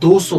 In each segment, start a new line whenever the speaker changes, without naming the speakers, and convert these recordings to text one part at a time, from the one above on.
200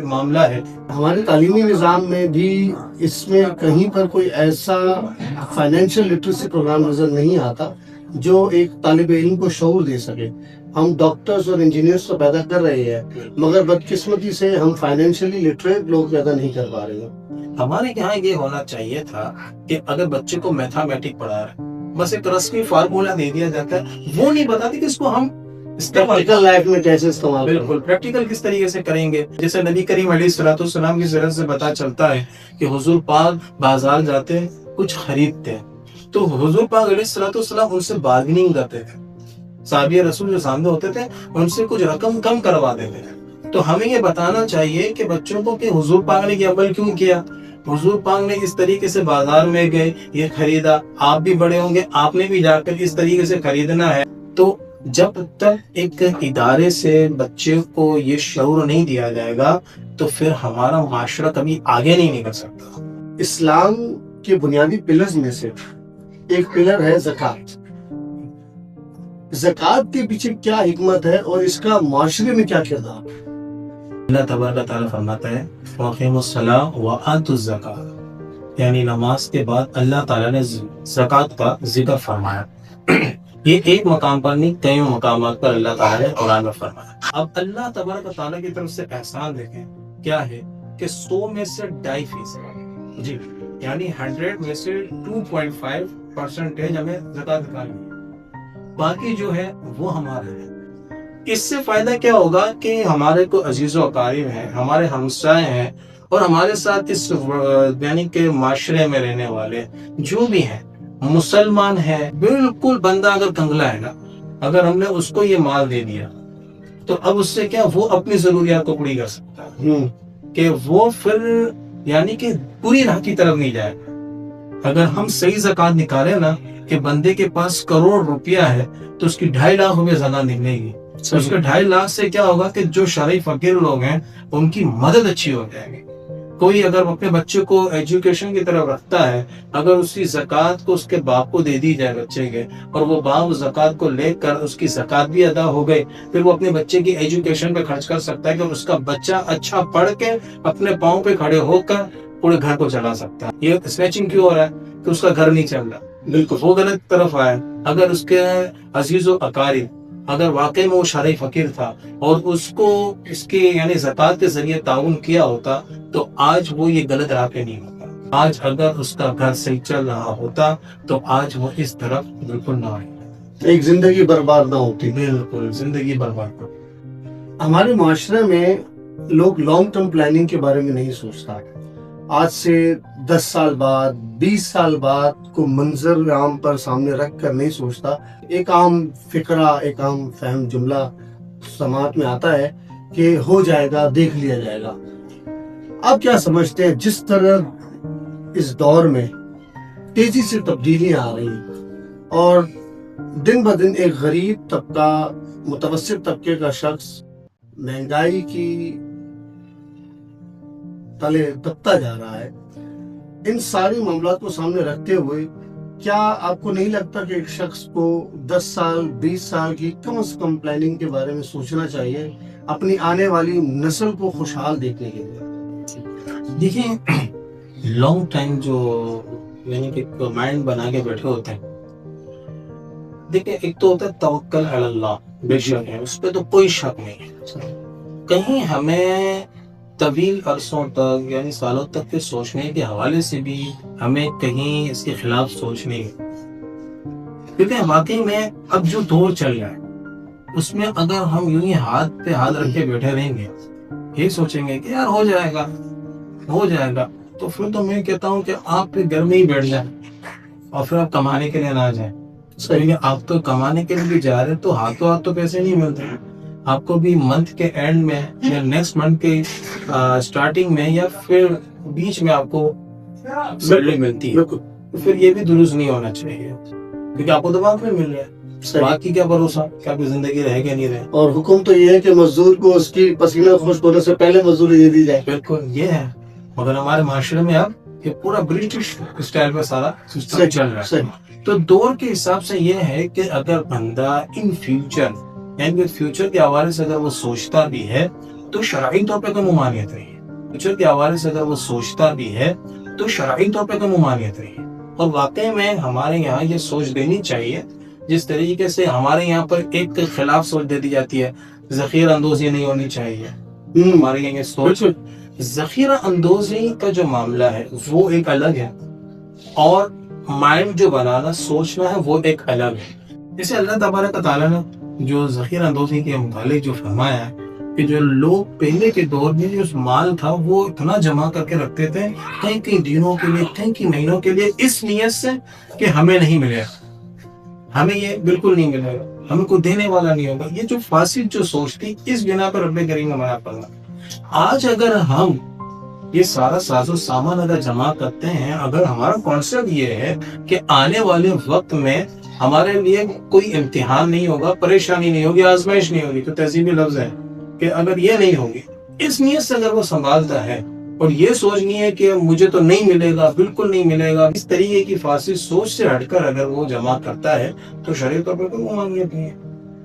معاملہ ہے.
ہمارے تعلیمی نظام میں بھی اس میں کہیں پر کوئی ایسا فائنینشیل لٹریسی پروگرام نظر نہیں آتا جو ایک طالب علم کو شعور دے سکے. ہم ڈاکٹرز اور انجینئرز تو پیدا کر رہے ہیں مگر بدقسمتی سے ہم فائنینشیلی لٹریٹ لوگ پیدا نہیں کر پا رہے ہیں.
ہمارے یہاں یہ ہونا چاہیے تھا کہ اگر بچے کو میتھمیٹک پڑھا رہے بس ایک رسمی فارمولا دے دیا جاتا ہے, وہ نہیں بتاتے کہ اس کو ہم
پریکٹیکل لائف میں کیسے استعمال کریں.
بالکل پریکٹیکل کس طریقے سے کریں گے. جیسے نبی کریم علیہ الصلوۃ والسلام کی سیرت سے پتہ چلتا ہے کہ حضور پاک بازار جاتے کچھ خریدتے تو حضور پاک علیہ الصلوۃ والسلام ان سے بارگننگ کرتے تھے. صحابی رسول جو سامنے ہوتے تھے ان سے کچھ رقم کم کروا دیتے تھے. تو ہمیں یہ بتانا چاہیے کہ بچوں کو کہ حضور پاک نے یہ عمل کیوں کیا. حضور پاک نے اس طریقے سے بازار میں گئے, یہ خریدا, آپ بھی بڑے ہوں گے, آپ نے بھی جا کر اس طریقے سے خریدنا ہے. تو جب تک ایک ادارے سے بچے کو یہ شعور نہیں دیا جائے گا تو پھر ہمارا معاشرہ کبھی آگے نہیں نکل سکتا.
اسلام کے بنیادی پلرز میں سے ایک پلر ہے زکوٰۃ. زکوٰۃ کے پیچھے کیا حکمت ہے اور اس کا معاشرے میں کیا کردار ہے؟
اللہ تبارک تعالیٰ فرماتا ہے وَأَقِیمُوا الصَّلَاةَ وَآتُوا الزَّکَاۃَ, یعنی نماز کے بعد اللہ تعالیٰ نے زکوٰۃ کا ذکر فرمایا. یہ ایک مقام پر نہیں, کئی مقامات پر اللہ تعالیٰ نے قرآن میں فرمایا. اب اللہ تبارک تعالیٰ کی طرف سے احسان دیکھیں کیا ہے کہ 100 میں سے 2.5% جی یعنی 100 میں سے 2.5% ہمیں زکوٰۃ نکالنی ہے, باقی جو ہے وہ ہمارا ہے. اس سے فائدہ کیا ہوگا کہ ہمارے کو عزیز و اقارب ہیں, ہمارے ہمسائے ہیں اور ہمارے ساتھ اس یعنی کہ معاشرے میں رہنے والے جو بھی ہیں مسلمان ہے. بالکل بندہ اگر کنگلا ہے نا, اگر ہم نے اس کو یہ مال دے دیا تو اب اس سے کیا وہ اپنی ضروریات کو پوری کر سکتا ہے کہ وہ پھر یعنی کہ پوری راہ کی طرف نہیں جائے. اگر ہم صحیح زکوٰۃ نکالے نا کہ بندے کے پاس کروڑ روپیہ ہے تو اس کی 2.5 لاکھ روپے زکوٰۃ نکلے گی. اس کے 2.5 لاکھ سے کیا ہوگا کہ جو شرعی فقیر لوگ ہیں ان کی مدد اچھی ہو جائے گی. کوئی اگر اپنے بچے کو ایجوکیشن کی طرف رکھتا ہے, اگر اس کی زکوٰۃ کو اس کے باپ کو دے دی جائے بچے کے, اور وہ باپ زکوٰۃ کو لے کر اس کی زکوٰۃ بھی ادا ہو گئی, پھر وہ اپنے بچے کی ایجوکیشن پہ خرچ کر سکتا ہے کہ اس کا بچہ اچھا پڑھ کے اپنے پاؤں پہ کھڑے ہو کر پورے گھر کو چلا سکتا ہے. یہ اسنیچنگ کیوں ہو رہا ہے کہ اس کا گھر نہیں چل رہا, بالکل وہ غلط طرف آیا. اگر اس کے عزیز و اقارب اگر واقعی میں وہ شرعی فقیر تھا اور اس کو اس کے یعنی زکوٰۃ کے ذریعے تعاون کیا ہوتا تو آج وہ یہ غلط راہ پہ نہیں ہوتا. آج اگر اس کا گھر صحیح چل رہا ہوتا تو آج وہ اس طرف بالکل نہ آئے,
ایک زندگی برباد نہ ہوتی.
بالکل زندگی برباد کر.
ہمارے معاشرے میں لوگ لانگ ٹرم پلاننگ کے بارے میں نہیں سوچتا. آج سے 10 سال بعد 20 سال بعد کو منظر عام پر سامنے رکھ کر نہیں سوچتا. ایک عام فکرہ, ایک عام فہم جملہ سماعت میں آتا ہے کہ ہو جائے گا, دیکھ لیا جائے گا. آپ کیا سمجھتے ہیں جس طرح اس دور میں تیزی سے تبدیلیاں آ رہی ہیں اور دن بدن ایک غریب طبقہ, متوسط طبقے کا شخص مہنگائی کی تلے دبتا جا رہا ہے, ان ساری معاملات کو سامنے رکھتے ہوئے کیا آپ کو نہیں لگتا کہ ایک شخص کو 10 سال 20 سال کی کم از کم پلاننگ کے بارے میں سوچنا چاہیے اپنی آنے والی نسل کو خوشحال دیکھنے کے لیے؟
دیکھیں لانگ ٹائم جو یعنی کہ مائنڈ بنا کے بیٹھے ہوتے ہیں, دیکھیں ایک تو ہوتا ہے توکل علی اللہ, بے شک ہے اس پہ تو کوئی شک نہیں ہے. کہیں ہمیں طویل عرصوں تک یعنی سالوں تک کے سوچنے کے حوالے سے بھی ہمیں کہیں اس کے خلاف سوچنے, کیونکہ واقعی میں اب جو دور چل رہا ہے اس میں اگر ہم یوں ہی ہاتھ پہ ہاتھ رکھ کے بیٹھے رہیں گے, یہ سوچیں گے کہ یار ہو جائے گا, تو پھر تو میں کہتا ہوں کہ آپ پھر گھر میں ہی بیٹھ جائیں اور پھر آپ کمانے کے لیے نہ جائیں. آپ تو کمانے کے لیے بھی جا رہے تو ہاتھوں ہاتھ تو پیسے نہیں ملتے ہیں. آپ کو بھی منتھ کے اینڈ میں یا نیکسٹ منتھ کے سٹارٹنگ میں یا پھر بیچ میں آپ کو سیلری ملتی ہے. پھر یہ بھی درست نہیں ہونا چاہیے کیونکہ آپ کو تو وقت میں مل رہا ہے, باقی کیا بھروسہ کہ آپ کی زندگی رہے گا نہیں رہے.
اور حکم تو یہ ہے کہ مزدور کو اس کی پسینہ خشک ہونے سے پہلے مزدوری دے دی جائے.
بالکل یہ ہے, مگر ہمارے معاشرے میں اب یہ پورا برٹش اسٹائل پہ سارا سسٹم چل رہا ہے. تو دور کے حساب سے یہ ہے کہ اگر بندہ ان فیوچر یعنی کہ فیوچر کے حوالے سے اگر وہ سوچتا بھی ہے تو شرعی طور پہ کوئی ممانعت نہیں ہے. فیوچر کے حوالے سے اگر وہ سوچتا بھی ہے تو شرعی طور پہ کوئی ممانعت نہیں ہے. اور واقعی میں ہمارے یہاں یہ سوچ دینی چاہیے. جس طریقے سے ہمارے یہاں پر ایک خلاف سوچ دے دی جاتی ہے، ذخیرہ اندوزی نہیں ہونی چاہیے. ہمارے یہاں یہ سوچ، ذخیرہ اندوزی کا جو معاملہ ہے وہ ایک الگ ہے، اور مائنڈ جو بنانا سوچنا ہے وہ ایک الگ ہے. جیسے اللہ تبارک و تعالیٰ نے جو ذخیرہ اندوزی کے متعلق جو فرمایا ہے کہ جو لوگ پہلے کے دور میں جو مال تھا وہ اتنا جمع کر کے رکھتے تھے کئی کئی دنوں کے لیے، کئی مہینوں کے لیے، اس نیت سے کہ ہمیں نہیں ملے گا، ہمیں یہ بالکل نہیں ملے گا، ہمیں کوئی دینے والا نہیں ہوگا. یہ جو فاسد جو سوچ تھی، اس بنا پر رب کریم نے منع فرمایا. آج اگر ہم یہ سارا ساز و سامان اگر جمع کرتے ہیں، اگر ہمارا کانسیپٹ یہ ہے کہ آنے والے وقت میں ہمارے لیے کوئی امتحان نہیں ہوگا، پریشانی نہیں ہوگی، آزمائش نہیں ہوگی، تو تہذیبی لفظ ہے کہ اگر یہ نہیں ہوگی، اس نیت سے اگر وہ سنبھالتا ہے اور یہ سوچ نہیں ہے کہ مجھے تو نہیں ملے گا، بالکل نہیں ملے گا، اس طریقے کی فاسد سوچ سے ہٹ کر اگر وہ جمع کرتا ہے تو شرعی طور پر کوئی ممانعت نہیں ہے.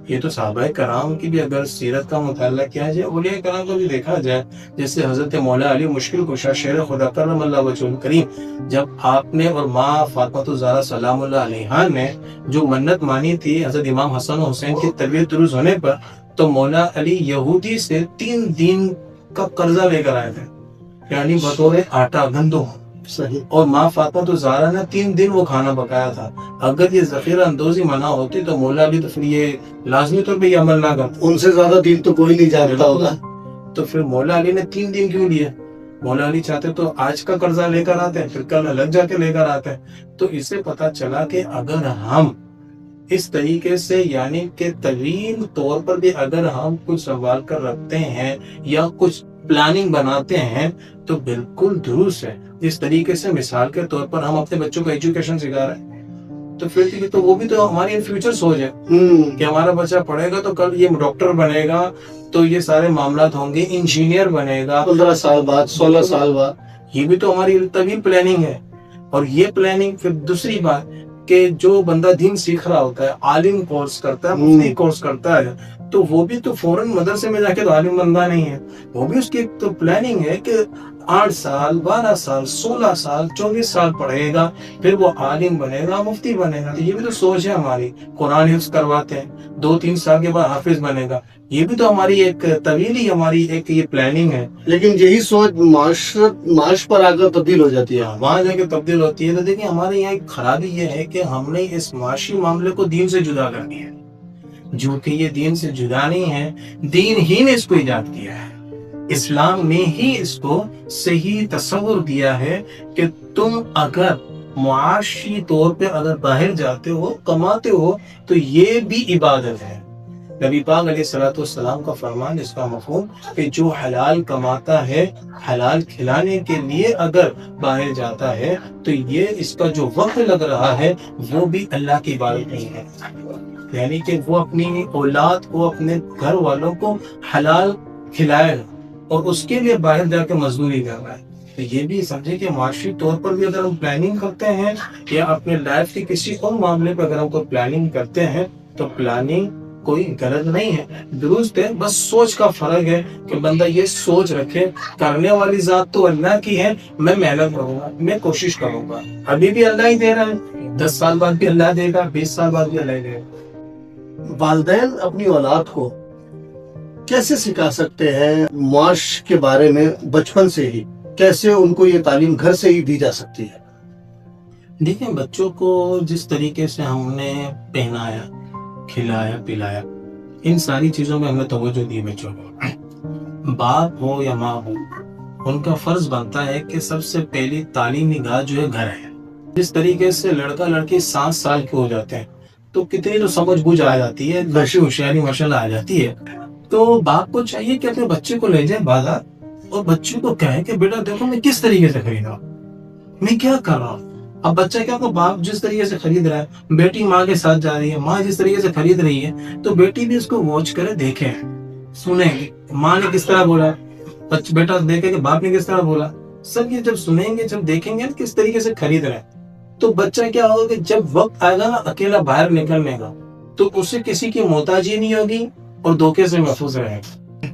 یہ تو صحابہ کرام کی بھی اگر سیرت کا مطالعہ کیا جائے، اولیاء کرام کو بھی دیکھا جائے، جیسے حضرت مولا علی مشکل کشا شیر خدا کرم اللہ وجہ کریم، جب آپ نے اور ماں فاطمہ الزہرا سلام اللہ علیہا نے جو منت مانی تھی حضرت امام حسن و حسین کی طبیعت درست ہونے پر، تو مولا علی یہودی سے 3 دن کا قرضہ لے کر آئے تھے، یعنی بطور آٹا گندم.
صحیح.
اور ماں فاطمہ الزہرا نے 3 دن وہ کھانا پکایا تھا. اگر یہ ذخیرہ اندوزی منع ہوتی تو مولا علی تو پھر یہ لازمی طور پہ یہ عمل نہ کرتا.
ان سے زیادہ دین تو کوئی نہیں جانتا ہوگا.
تو پھر مولا علی نے 3 دن کیوں لیے؟ مولا علی چاہتے تو آج کا قرضہ لے کر آتے ہیں، پھر کل الگ جا کے لے کر آتے ہیں. تو اس سے پتا چلا کہ اگر ہم اس طریقے سے یعنی کہ طویل طور پر بھی اگر ہم کچھ سنبھال کر رکھتے ہیں یا کچھ پلاننگ بناتے ہیں تو بالکل درست ہے. جس طریقے سے مثال کے طور پر ہم اپنے بچوں کو ایجوکیشن سکھا رہے ہیں تو پھر تو وہ بھی تو ہماری فیوچر سوچ ہے کہ ہمارا بچہ پڑھے گا تو کل یہ ڈاکٹر بنے گا، تو یہ سارے معاملات ہوں گے، انجینئر بنے گا
15 سال بعد، 16 سال بعد.
یہ بھی تو ہماری طویل پلاننگ ہے. اور یہ پلاننگ پھر دوسری بات کہ جو بندہ دین سیکھ رہا ہوتا ہے، عالم کورس کرتا ہے، مفتی کورس کرتا ہے، تو وہ بھی تو فوراً مدرسے میں جا کے تو عالم بندہ نہیں ہے. وہ بھی اس کی ایک تو پلاننگ ہے کہ 8 سال 12 سال 16 سال 24 سال پڑھے گا، پھر وہ عالم بنے گا، مفتی بنے گا. تو یہ بھی تو سوچ ہے ہماری. قرآن حفظ کرواتے ہیں، 2-3 سال کے بعد حافظ بنے گا. یہ بھی تو ہماری ایک طویلی ہماری ایک یہ پلاننگ ہے.
لیکن یہی سوچ معاش پر آ کر تبدیل ہو جاتی ہے.
وہاں جا کے تبدیل ہوتی ہے. تو دیکھیں ہمارے یہاں ایک خرابی یہ ہے کہ ہم نے اس معاشی معاملے کو دین سے جدا کر دیا ہے، جو کہ یہ دین سے جدا نہیں ہے. دین ہی نے اس کو ایجاد کیا ہے، اسلام نے ہی اس کو صحیح تصور دیا ہے کہ تم اگر معاشی طور پہ اگر باہر جاتے ہو، کماتے ہو، تو یہ بھی عبادت ہے. نبی پاک علیہ الصلوۃ والسلام کا فرمان، اس کا مفہوم کہ جو حلال کماتا ہے، حلال کھلانے کے لیے اگر باہر جاتا ہے تو یہ اس کا جو وقت لگ رہا ہے وہ بھی اللہ کی عبادت نہیں ہے. یعنی کہ وہ اپنی اولاد کو، اپنے گھر والوں کو حلال کھلائے گا اور اس کے لیے باہر جا کے مزدوری کر رہا ہے. تو یہ بھی سمجھے کہ معاشی طور پر بھی اگر ہم پلاننگ کرتے ہیں یا اپنے لائف کے کسی اور معاملے پر اگر ہم کوئی پلاننگ کرتے ہیں تو پلاننگ کوئی غلط نہیں ہے، درست ہے. بس سوچ کا فرق ہے کہ بندہ یہ سوچ رکھے کرنے والی ذات تو اللہ کی ہے، میں محنت کروں گا، میں کوشش کروں گا. ابھی بھی اللہ ہی دے رہا ہے، 10 سال بعد بھی اللہ دے گا، 20 سال بعد بھی اللہ ہی دے گا.
والدین اپنی اولاد کو کیسے سکھا سکتے ہیں معاش کے بارے میں بچپن سے ہی؟ کیسے ان کو یہ تعلیم گھر سے ہی دی جا سکتی ہے؟
دیکھیں بچوں کو جس طریقے سے ہم نے پہنایا، کھلایا، پلایا، ان ساری چیزوں میں ہم نے توجہ دی بچوں کو. باپ ہو یا ماں ہو، ان کا فرض بنتا ہے کہ سب سے پہلی تعلیمی گاہ جو ہے گھر ہے. جس طریقے سے لڑکا لڑکی 7 سال کے ہو جاتے ہیں تو کتنی تو سمجھ بوجھ آ جاتی ہے، نشے ہوشیاری ماشاءاللہ آ جاتی ہے. تو باپ کو چاہیے کہ اپنے بچے کو لے جائے بازار اور بچے کو کہے کہ بیٹا دیکھو میں کس طریقے سے خرید رہا ہوں، میں کیا کر رہا ہوں. اب بچہ کیا کہ باپ جس طریقے سے خرید رہا ہے، بیٹی ماں کے ساتھ جا رہی ہے، ماں جس طریقے سے خرید رہی ہے، تو بیٹی بھی اس کو واچ کرے، دیکھے، سنیں گے ماں نے کس طرح بولا، بیٹا دیکھے کہ باپ نے کس طرح بولا. سب یہ جب سنیں گے، جب دیکھیں گے کس طریقے سے خرید رہے ہیں، تو بچہ کیا ہوگا کہ جب وقت آئے گا نا اکیلا باہر نکلنے کا تو اسے کسی کی محتاجی نہیں ہوگی اور دھوکے سے محفوظ رہے گا.